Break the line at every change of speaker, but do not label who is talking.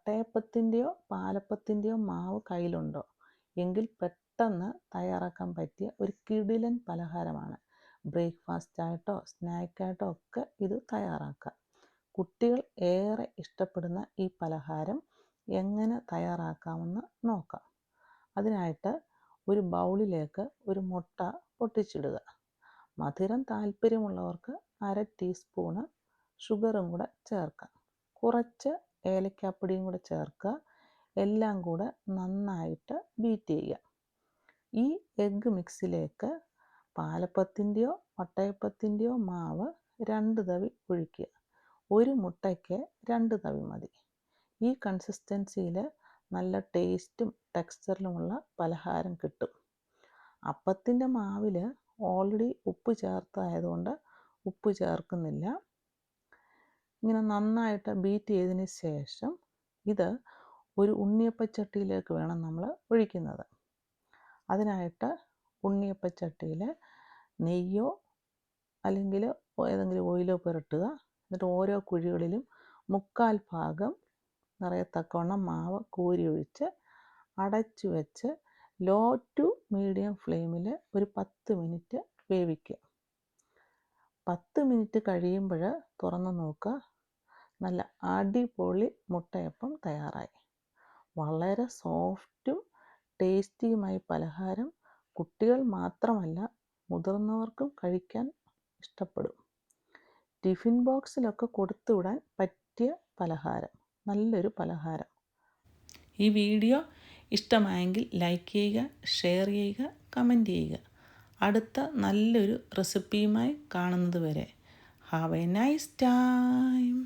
വട്ടയപ്പത്തിൻ്റെയോ പാലപ്പത്തിൻ്റെയോ മാവ് കയ്യിലുണ്ടോ എങ്കിൽ പെട്ടെന്ന് തയ്യാറാക്കാൻ പറ്റിയ ഒരു കിടിലൻ പലഹാരമാണ്. ബ്രേക്ക്ഫാസ്റ്റായിട്ടോ സ്നാക്കായിട്ടോ ഒക്കെ ഇത് തയ്യാറാക്കാം. കുട്ടികൾ ഏറെ ഇഷ്ടപ്പെടുന്ന ഈ പലഹാരം എങ്ങനെ തയ്യാറാക്കാമെന്ന് നോക്കാം. അതിനായിട്ട് ഒരു ബൗളിലേക്ക് ഒരു മുട്ട പൊട്ടിച്ചിടുക. മധുരം താല്പര്യമുള്ളവർക്ക് 1/2 ടീസ്പൂണ് ഷുഗറും കൂടെ ചേർക്കാം. കുറച്ച് ഏലക്കാപ്പൊടിയും കൂടെ ചേർക്കുക. എല്ലാം കൂടെ നന്നായിട്ട് ബീറ്റ് ചെയ്യുക. ഈ എഗ്ഗ് മിക്സിലേക്ക് പാലപ്പത്തിൻ്റെയോ വട്ടയപ്പത്തിൻ്റെയോ മാവ് 2 തവി ഒഴിക്കുക. ഒരു മുട്ടയ്ക്ക് 2 തവി മതി. ഈ കൺസിസ്റ്റൻസിയിൽ നല്ല ടേസ്റ്റും ടെക്സ്ചറിലുമുള്ള പലഹാരം കിട്ടും. അപ്പത്തിൻ്റെ മാവിൽ ഓൾറെഡി ഉപ്പ് ചേർത്തതായതുകൊണ്ട് ഉപ്പ് ചേർക്കുന്നില്ല. ഇങ്ങനെ നന്നായിട്ട് ബീറ്റ് ചെയ്തതിന് ശേഷം ഇത് ഒരു ഉണ്ണിയപ്പച്ചട്ടിയിലേക്ക് വേണം നമ്മൾ ഒഴിക്കുന്നത്. അതിനായിട്ട് ഉണ്ണിയപ്പച്ചട്ടിയിൽ നെയ്യോ അല്ലെങ്കിൽ ഏതെങ്കിലും ഓയിലോ പുരട്ടുക. എന്നിട്ട് ഓരോ കുഴികളിലും 1/4 ഭാഗം നിറയത്തക്കവണ്ണം മാവ് കോരി ഒഴിച്ച് അടച്ചു വെച്ച് ലോ ടു മീഡിയം ഫ്ലെയിമിൽ ഒരു 10 മിനിറ്റ് വേവിക്കുക. 10 മിനിറ്റ് കഴിയുമ്പോൾ തുറന്ന് നോക്കുക. നല്ല അടിപൊളി മുട്ടയപ്പം തയ്യാറായി. വളരെ സോഫ്റ്റും ടേസ്റ്റിയുമായ പലഹാരം കുട്ടികൾ മാത്രമല്ല മുതിർന്നവർക്കും കഴിക്കാൻ ഇഷ്ടപ്പെടും. ടിഫിൻ ബോക്സിലൊക്കെ കൊടുത്തുവിടാൻ പറ്റിയ പലഹാരം, നല്ലൊരു പലഹാരം. ഈ വീഡിയോ ഇഷ്ടമായെങ്കിൽ ലൈക്ക് ചെയ്യുക, ഷെയർ ചെയ്യുക, കമൻറ്റ് ചെയ്യുക. അടുത്ത നല്ലൊരു റെസിപ്പിയുമായി കാണുന്നത് വരെ ഹാവ് എ നൈസ് ടൈം.